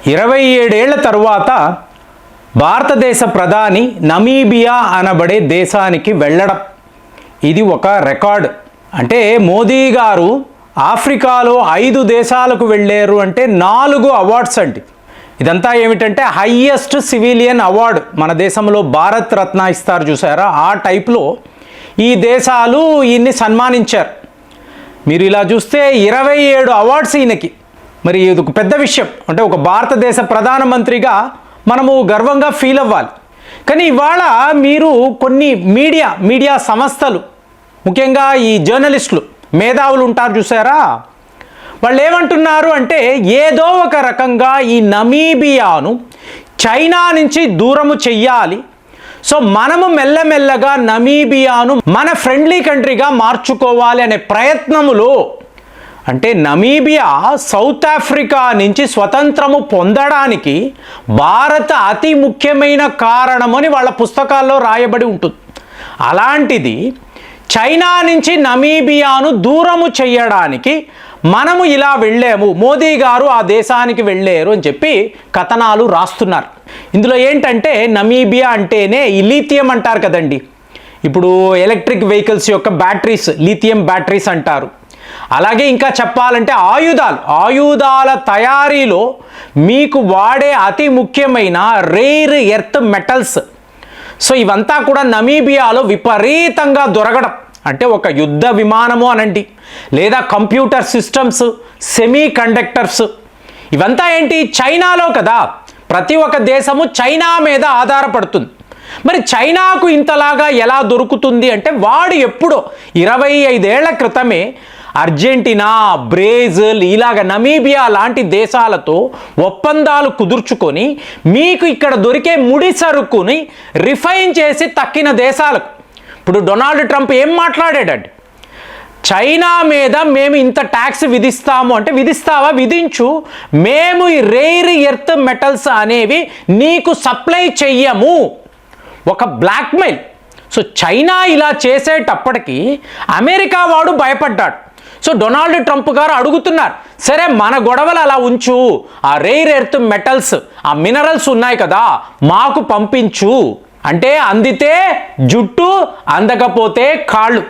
27 ఏళ్ల తరువాత భారతదేశ ప్రధాని నమీబియా అనబడే దేశానికి వెళ్ళడం ఇది ఒక రికార్డ్. అంటే మోదీ గారు ఆఫ్రికాలో 5 దేశాలకు వెళ్ళారు అంటే 4 అవార్డ్స్ అండి. ఇదంతా ఏమిటంటే హైయెస్ట్ సివిలియన్ అవార్డు. మన దేశంలో భారత్ రత్న ఇస్తారు చూసారా, ఆ టైప్లో ఈ దేశాలు ఈయన్ని సన్మానించారు. మీరు ఇలా చూస్తే 27 అవార్డ్స్ ఈయనకి. మరి ఇది ఒక పెద్ద విషయం. అంటే ఒక భారతదేశ ప్రధానమంత్రిగా మనము గర్వంగా ఫీల్ అవ్వాలి. కానీ ఇవాళ మీరు కొన్ని మీడియా సంస్థలు, ముఖ్యంగా ఈ జర్నలిస్టులు, మేధావులు ఉంటారు చూసారా, వాళ్ళు ఏమంటున్నారు అంటే ఏదో ఒక రకంగా ఈ నమీబియాను చైనా నుంచి దూరము చెయ్యాలి, సో మనము మెల్లమెల్లగా నమీబియాను మన ఫ్రెండ్లీ కంట్రీగా మార్చుకోవాలి అనే ప్రయత్నములో, అంటే నమీబియా సౌత్ ఆఫ్రికా నుంచి స్వతంత్రము పొందడానికి భారత అతి ముఖ్యమైన కారణమని వాళ్ళ పుస్తకాల్లో రాయబడి ఉంటుంది. అలాంటిది చైనా నుంచి నమీబియాను దూరము చేయడానికి మనము ఇలా వెళ్ళాము, మోదీ గారు ఆ దేశానికి వెళ్ళారు అని చెప్పి కథనాలు రాస్తున్నారు. ఇందులో ఏంటంటే నమీబియా అంటేనే ఈ లిథియం అంటారు కదండి, ఇప్పుడు ఎలక్ట్రిక్ వెహికల్స్ యొక్క బ్యాటరీస్ లిథియం బ్యాటరీస్ అంటారు. అలాగే ఇంకా చెప్పాలంటే ఆయుధాల తయారీలో మీకు వాడే అతి ముఖ్యమైన రేర్ ఎర్త్ మెటల్స్. సో ఇవంతా కూడా నమీబియాలో విపరీతంగా దొరకడం. అంటే ఒక యుద్ధ విమానము అనండి, లేదా కంప్యూటర్ సిస్టమ్స్, సెమీ కండక్టర్స్, ఇవంతా ఏంటి చైనాలో కదా. ప్రతి ఒక్క దేశము చైనా మీద ఆధారపడుతుంది. మరి చైనాకు ఇంతలాగా ఎలా దొరుకుతుంది అంటే వాడు ఎప్పుడో 25 ఏళ్ల క్రితమే అర్జెంటీనా, బ్రెజిల్, ఇలాగ నమీబియా లాంటి దేశాలతో ఒప్పందాలు కుదుర్చుకొని మీకు ఇక్కడ దొరికే ముడి సరుకుని రిఫైన్ చేసి తక్కిన దేశాలకు. ఇప్పుడు డొనాల్డ్ ట్రంప్ ఏం మాట్లాడాడండి, చైనా మీద మేము ఇంత ట్యాక్స్ విధిస్తాము అంటే విధిస్తావా, విధించు, మేము ఈ రేర్ ఎర్త్ మెటల్స్ అనేవి నీకు సప్లై చెయ్యము. ఒక బ్లాక్మెయిల్. సో చైనా ఇలా చేసేటప్పటికి అమెరికా వాడు భయపడ్డాడు. సో డొనాల్డ్ ట్రంప్ గారు అడుగుతున్నారు, సరే మన గొడవలు అలా ఉంచు, ఆ రేర్ ఎర్త్ మెటల్స్, ఆ మినరల్స్ ఉన్నాయి కదా మాకు పంపించు. అంటే అందితే జుట్టు, అందకపోతే కాళ్ళు.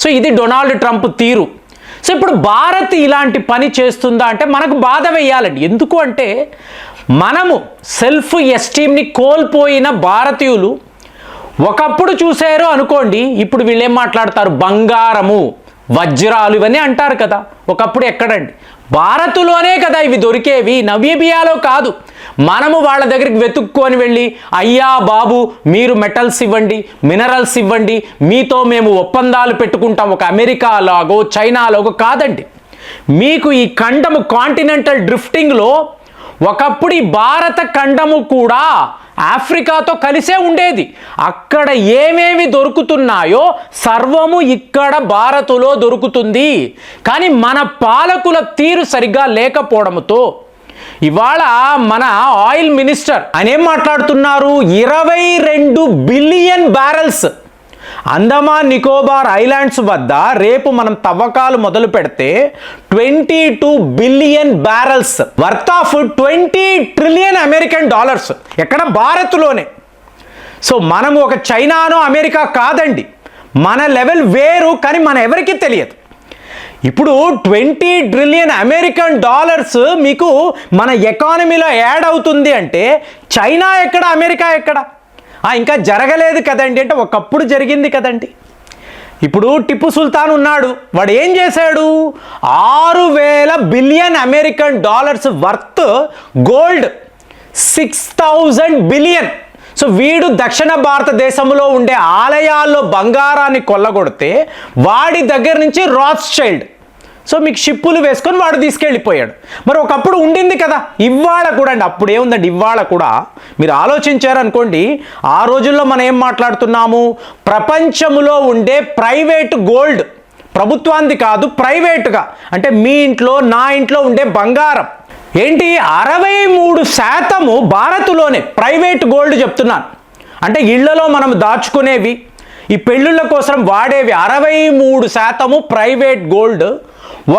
సో ఇది డొనాల్డ్ ట్రంప్ తీరు. సో ఇప్పుడు భారత్ ఇలాంటి పని చేస్తుందా అంటే మనకు బాధ వేయాలండి. ఎందుకు అంటే మనము సెల్ఫ్ ఎస్టీమ్ని కోల్పోయిన భారతీయులు ఒకప్పుడు చూశారు అనుకోండి, ఇప్పుడు వీళ్ళు ఏం మాట్లాడతారు, బంగారము, వజ్రాలు ఇవన్నీ అంటారు కదా. ఒకప్పుడు ఎక్కడండి, భారత్లోనే కదా ఇవి దొరికేవి, నమీబియాలో కాదు. మనము వాళ్ళ దగ్గరికి వెతుక్కొని వెళ్ళి, అయ్యా బాబు మీరు మెటల్స్ ఇవ్వండి, మినరల్స్ ఇవ్వండి, మీతో మేము ఒప్పందాలు పెట్టుకుంటాం, ఒక అమెరికా లాగో చైనా లాగో కాదండి. మీకు ఈ ఖండము కాంటినెంటల్ డ్రిఫ్టింగ్లో ఒకప్పుడు ఈ భారత ఖండము కూడా ఆఫ్రికాతో కలిసే ఉండేది. అక్కడ ఏమేమి దొరుకుతున్నాయో సర్వము ఇక్కడ భారత్లో దొరుకుతుంది. కానీ మన పాలకుల తీరు సరిగ్గా లేకపోవడంతో ఇవాళ మన ఆయిల్ మినిస్టర్ ఆయన ఏం మాట్లాడుతున్నారు, 22 billion barrels Andaman Nicobar islands వద్ద రేపు మనం తవ్వకాలు మొదలు పెడితే 22 billion barrels worth of 20 trillion American dollars ఎక్కడ, భారత్లోనే. సో మనం ఒక చైనానో అమెరికా కాదండి, మన లెవెల్ వేరు. కానీ మన ఎవరికీ తెలియదు. ఇప్పుడు 20 ట్రిలియన్ అమెరికన్ డాలర్స్ మీకు మన ఎకానమీలో యాడ్ అవుతుంది అంటే చైనా ఎక్కడ, అమెరికా ఎక్కడ? ఇంకా జరగలేదు కదండి అంటే ఒకప్పుడు జరిగింది కదండి. ఇప్పుడు టిప్పు సుల్తాన్ ఉన్నాడు, వాడు ఏం చేశాడు, 6,000 billion American dollars worth gold, 6,000 billion. So వీడు దక్షిణ భారతదేశంలో ఉండే ఆలయాల్లో బంగారాన్ని కొల్లగొడితే వాడి దగ్గర నుంచి రాత్స్చైల్డ్, సో మీకు షిప్పులు వేసుకొని వాడు తీసుకెళ్ళిపోయాడు. మరి ఒకప్పుడు ఉండింది కదా, ఇవాళ కూడా అండి, అప్పుడు ఏముందండి, ఇవాళ కూడా మీరు ఆలోచించారనుకోండి, ఆ రోజుల్లో మనం ఏం మాట్లాడుతున్నాము, ప్రపంచంలో ఉండే ప్రైవేట్ గోల్డ్, ప్రభుత్వానికి కాదు ప్రైవేట్గా, అంటే మీ ఇంట్లో నా ఇంట్లో ఉండే బంగారం ఏంటి 63% భారత్లోనే ప్రైవేట్ గోల్డ్ చెప్తున్నాను. అంటే ఇళ్లలో మనం దాచుకునేవి, ఈ పెళ్ళిళ్ళ కోసం వాడేవి 63% ప్రైవేట్ గోల్డ్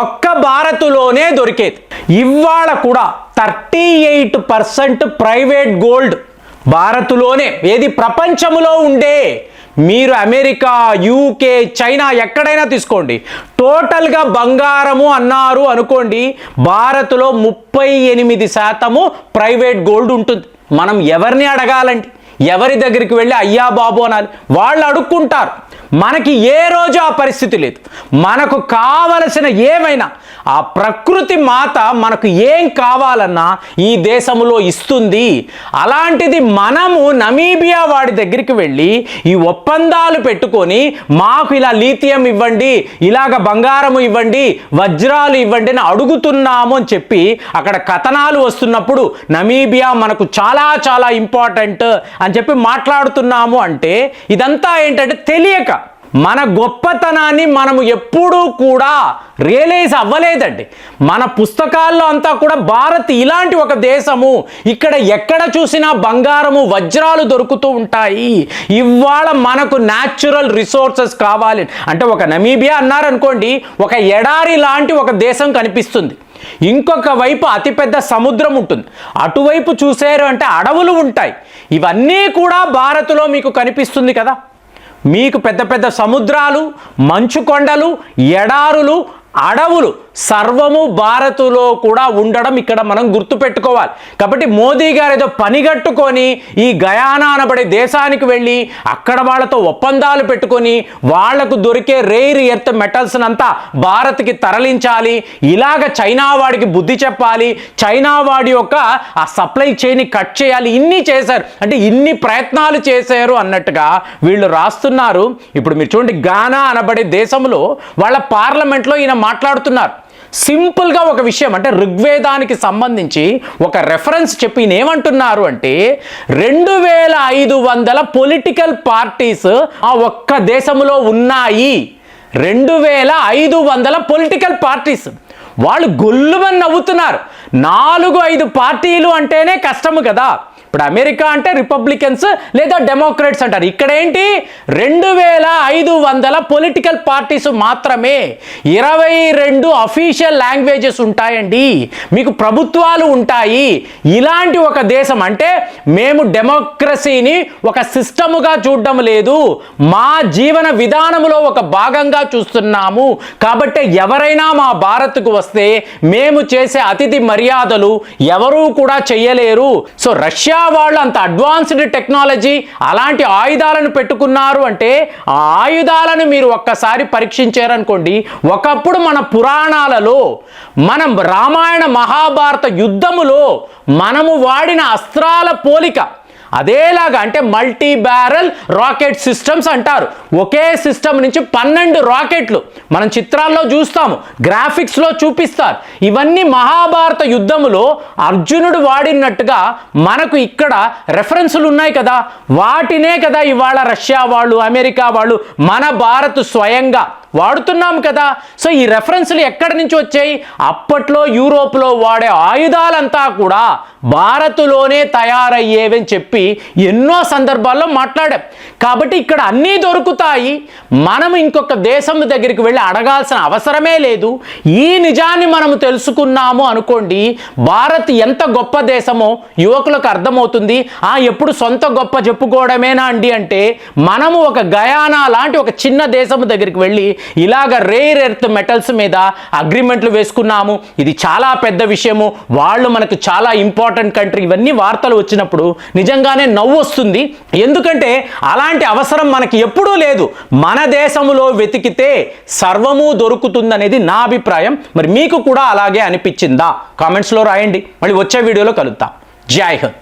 ఒక్క భారత్లోనే దొరికేది. ఇవాళ కూడా 38% ప్రైవేట్ గోల్డ్ భారత్లోనే. ఏది ప్రపంచంలో ఉండే, మీరు అమెరికా, యూకే, చైనా ఎక్కడైనా తీసుకోండి, టోటల్గా బంగారము అన్నారు అనుకోండి, భారత్లో 38% ప్రైవేట్ గోల్డ్ ఉంటుంది. మనం ఎవరిని అడగాలండి? ఎవరి దగ్గరికి వెళ్ళి అయ్యా బాబు అనాలి? వాళ్ళు అడుక్కుంటారు. మనకి ఏ రోజు ఆ పరిస్థితి లేదు. మనకు కావలసిన ఏమైనా ఆ ప్రకృతి మాత మనకు ఏం కావాలన్నా ఈ దేశంలో ఇస్తుంది. అలాంటిది మనము నమీబియా వాడి దగ్గరికి వెళ్ళి ఈ ఒప్పందాలు పెట్టుకొని మాకు ఇలా లీథియం ఇవ్వండి, ఇలాగ బంగారము ఇవ్వండి, వజ్రాలు ఇవ్వండి అని అడుగుతున్నాము అని చెప్పి అక్కడ కథనాలు వస్తున్నప్పుడు నమీబియా మనకు చాలా చాలా ఇంపార్టెంట్ అని చెప్పి మాట్లాడుతున్నాము అంటే ఇదంతా ఏంటంటే తెలియక మన గొప్పతనాన్ని మనము ఎప్పుడూ కూడా రియలైజ్ అవ్వలేదండి. మన పుస్తకాల్లో అంతా కూడా భారత్ ఇలాంటి ఒక దేశము, ఇక్కడ ఎక్కడ చూసినా బంగారము, వజ్రాలు దొరుకుతూ ఉంటాయి. ఇవాళ మనకు న్యాచురల్ రిసోర్సెస్ కావాలి అంటే ఒక నమీబియా అన్నారనుకోండి, ఒక ఎడారి లాంటి ఒక దేశం కనిపిస్తుంది. ఇంకొక వైపు అతిపెద్ద సముద్రం ఉంటుంది, అటువైపు చూసారు అంటే అడవులు ఉంటాయి. ఇవన్నీ కూడా భారత్లో మీకు కనిపిస్తుంది కదా. మీకు పెద్ద పెద్ద సముద్రాలు, మంచు కొండలు, ఎడారులు, అడవులు సర్వము భారత్లో కూడా ఉండడం ఇక్కడ మనం గుర్తుపెట్టుకోవాలి. కాబట్టి మోదీ గారు ఏదో పనిగట్టుకొని ఈ గయానా అనబడే దేశానికి వెళ్ళి అక్కడ వాళ్ళతో ఒప్పందాలు పెట్టుకొని వాళ్లకు దొరికే రేర్ ఎర్త్ మెటల్స్ అంతా భారత్కి తరలించాలి, ఇలాగ చైనా వాడికి బుద్ధి చెప్పాలి, చైనా వాడి యొక్క ఆ సప్లై చైన్ కట్ చేయాలి, ఇన్ని చేశారు. అంటే ఇన్ని ప్రయత్నాలు చేశారు అన్నట్టుగా వీళ్ళు రాస్తున్నారు. ఇప్పుడు మీరు చూడండి, గానా అనబడే దేశంలో వాళ్ళ పార్లమెంట్లో ఈయన మాట్లాడుతున్నారు. సింపుల్గా ఒక విషయం అంటే ఋగ్వేదానికి సంబంధించి ఒక రెఫరెన్స్ చెప్పి ఏమంటున్నారు అంటే 2500 పొలిటికల్ పార్టీస్ ఆ ఒక్క దేశంలో ఉన్నాయి. 2500 పొలిటికల్ పార్టీస్. వాళ్ళు గొల్లుమని నవ్వుతున్నారు. 4-5 పార్టీలు అంటేనే కష్టము కదా. ఇప్పుడు అమెరికా అంటే రిపబ్లికన్స్ లేదా డెమోక్రాట్స్ అంటారు. ఇక్కడ ఏంటి 2500 పొలిటికల్ పార్టీస్ మాత్రమే. 22 అఫీషియల్ లాంగ్వేజెస్ ఉంటాయండి, మీకు ప్రభుత్వాలు ఉంటాయి. ఇలాంటి ఒక దేశం అంటే మేము డెమోక్రసీని ఒక సిస్టముగా చూడడం లేదు, మా జీవన విధానంలో ఒక భాగంగా చూస్తున్నాము. కాబట్టి ఎవరైనా మా భారత్కు వస్తే మేము చేసే అతిథి మర్యాదలు ఎవరూ కూడా చేయలేరు. సో రష్యా వాళ్ళు అంత అడ్వాన్స్డ్ టెక్నాలజీ అలాంటి ఆయుధాలను పెట్టుకున్నారు అంటే ఆ ఆయుధాలను మీరు ఒక్కసారి పరీక్షించారనుకోండి, ఒకప్పుడు మన పురాణాలలో మనం రామాయణ మహాభారత యుద్ధములో మనము వాడిన అస్త్రాల పోలిక అదేలాగా అంటే మల్టీ బ్యారల్ రాకెట్ సిస్టమ్స్ అంటారు. ఒకే సిస్టమ్ నుంచి 12 రాకెట్లు మనం చిత్రాల్లో చూస్తాము, గ్రాఫిక్స్లో చూపిస్తారు. ఇవన్నీ మహాభారత యుద్ధములో అర్జునుడు వాడినట్టుగా మనకు ఇక్కడ రెఫరెన్సులు ఉన్నాయి కదా. వాటినే కదా ఇవాళ రష్యా వాళ్ళు, అమెరికా వాళ్ళు మన భారత్ స్వయంగా వాడుతున్నాం కదా. సో ఈ రెఫరెన్స్లు ఎక్కడి నుంచి వచ్చాయి? అప్పట్లో యూరోప్లో వాడే ఆయుధాలంతా కూడా భారత్లోనే తయారయ్యేవని చెప్పి ఎన్నో సందర్భాల్లో మాట్లాడాం. కాబట్టి ఇక్కడ అన్నీ దొరుకుతాయి, మనం ఇంకొక దేశం దగ్గరికి వెళ్ళి అడగాల్సిన అవసరమే లేదు. ఈ నిజాన్ని మనము తెలుసుకున్నాము అనుకోండి, భారత్ ఎంత గొప్ప దేశమో యువకులకు అర్థమవుతుంది. ఎప్పుడు సొంత గొప్ప చెప్పుకోవడమేనా అండి అంటే, మనము ఒక గయానా లాంటి ఒక చిన్న దేశం దగ్గరికి వెళ్ళి ఇలాగ రేర్ ఎర్త్ మెటల్స్ మీద అగ్రిమెంట్లు వేసుకున్నాము. ఇది చాలా పెద్ద విషయము, వాళ్ళు మనకు చాలా ఇంపార్టెంట్ కంట్రీ. ఇవన్నీ వార్తలు వచ్చినప్పుడు నిజంగానే నవ్వు వస్తుంది. ఎందుకంటే అలాంటి అవసరం మనకి ఎప్పుడూ లేదు. మన దేశంలో వెతికితే సర్వము దొరుకుతుందనేది నా అభిప్రాయం. మరి మీకు కూడా అలాగే అనిపించిందా? కామెంట్స్లో రాయండి. మళ్ళీ వచ్చే వీడియోలో కలుద్దాం. జై హింద్.